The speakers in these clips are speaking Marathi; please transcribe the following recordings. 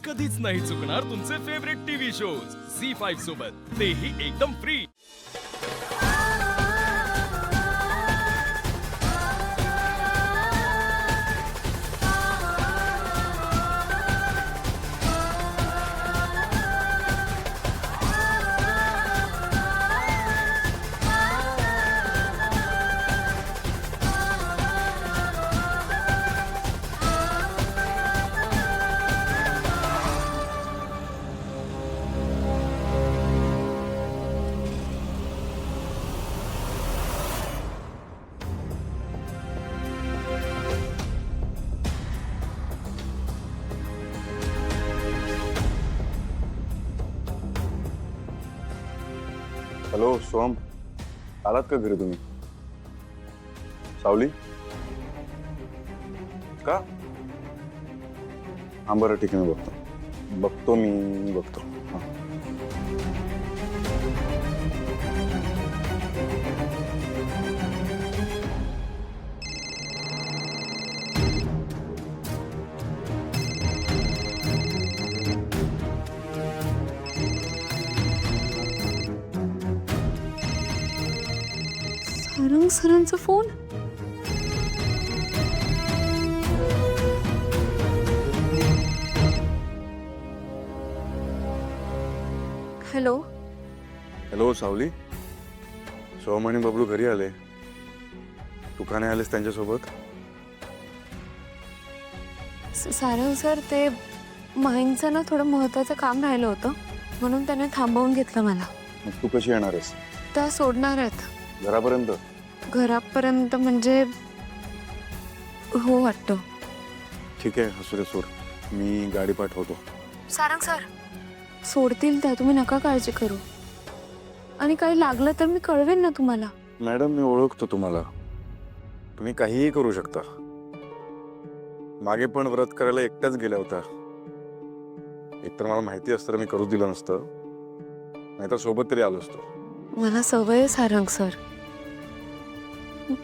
कधीच नाही चुकणार तुमचे फेवरेट टीव्ही शोज झी5 सोबत, तेही एकदम फ्री। हॅलो सोम, आलात का घरी तुम्ही? सावली का? हा बरं ठीक आहे, मी बघतो मी बघतो। हा. सारंग सरांचा फोन। हॅलो हॅलो सावली, सोम आणि बबलू घरी आले, तू का नाही आलेस त्यांच्यासोबत? सारंग सर, ते माहींचं ना थोडं महत्वाचं काम राहिलं होतं, म्हणून त्याने थांबवून घेतलं मला। मग तू कशी येणार आहेस? त्या सोडणार आहेत घरापर्यंत? घरापर्यंत म्हणजे हो वाटतं। ठीक आहे, असू दे, सोड, मी गाडी पाठवतो। सारंग सर सोडतील त्या, तुम्ही नका काळजी करू, आणि काही लागलं तर मी कळवेन ना तुम्हाला। मॅडम, मी ओळखतो तुम्हाला, तुम्ही काहीही करू शकता। मागे पण व्रत करायला एकटाच गेला होता, एकतर मला माहिती असतं मी करू दिलं नसतं, नाहीतर सोबत तरी आलो असतो। मला सवय आहे सारंग सर,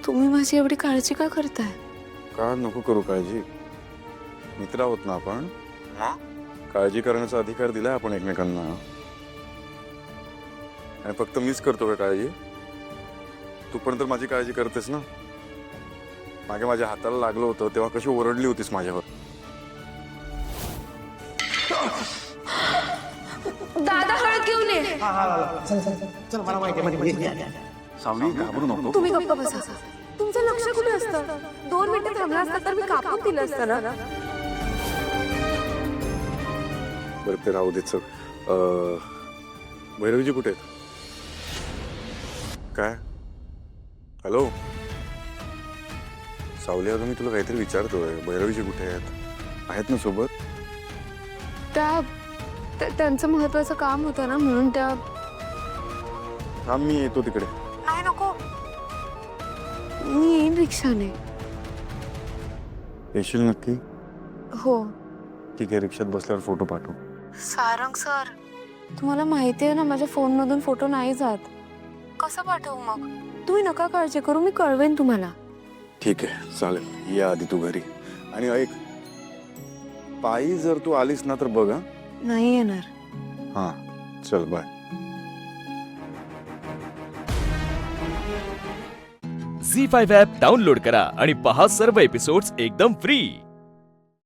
तुम्ही माझी एवढी काळजी का करताय? का नको करू काळजी? मित्र आहोत ना आपण, काळजी करण्याचा अधिकार दिलाय आपण एकमेकांना, आणि फक्त मीच करतो का काळजी? तू पण तर माझी काळजी करतेस ना। मागे माझ्या हाताला लागलं होतं तेव्हा कशी ओरडली होतीस माझ्यावर? दादा हळद घेऊन ये। चल मला माहिती आहे। सावली, घाबरू नको। तुम्ही गप्प बसा, तुमचं लक्ष कुठे असतं? 2 मिनिटं थांबला असता तर मी कापून दिलं असतं ना। बरं ते राहू दे, चल। भैरवीजी कुठे आहेत? काय? हॅलो सावली, अगं मी तुला काहीतरी विचारतोय, भैरवीजी कुठे आहेत? आहेत ना सोबत? त्यांचं महत्वाचं काम होतं ना, म्हणून त्या। थांब, मी येतो तिकडे। नाही नको, मी येईन रिक्षाने। येशील नक्की? हो। ठीक आहे, रिक्षात बसल्यावर फोटो पाठव। सारंग सर, तुम्हाला माहिती आहे ना माझ्या फोन मधून फोटो नाही जात, कसं पाठवू मग? तुम्ही नका काळजी करू, मी कळवेन तुम्हाला। ठीक आहे, चालेल, या आधी तू घरी, आणि ऐक, पायी जर तू आलीस ना तर बघ। हा, नाही येणार। हा, चल, बाय। झी5 ॲप डाउनलोड करा आणि पहा सर्व एपिसोड्स एकदम फ्री।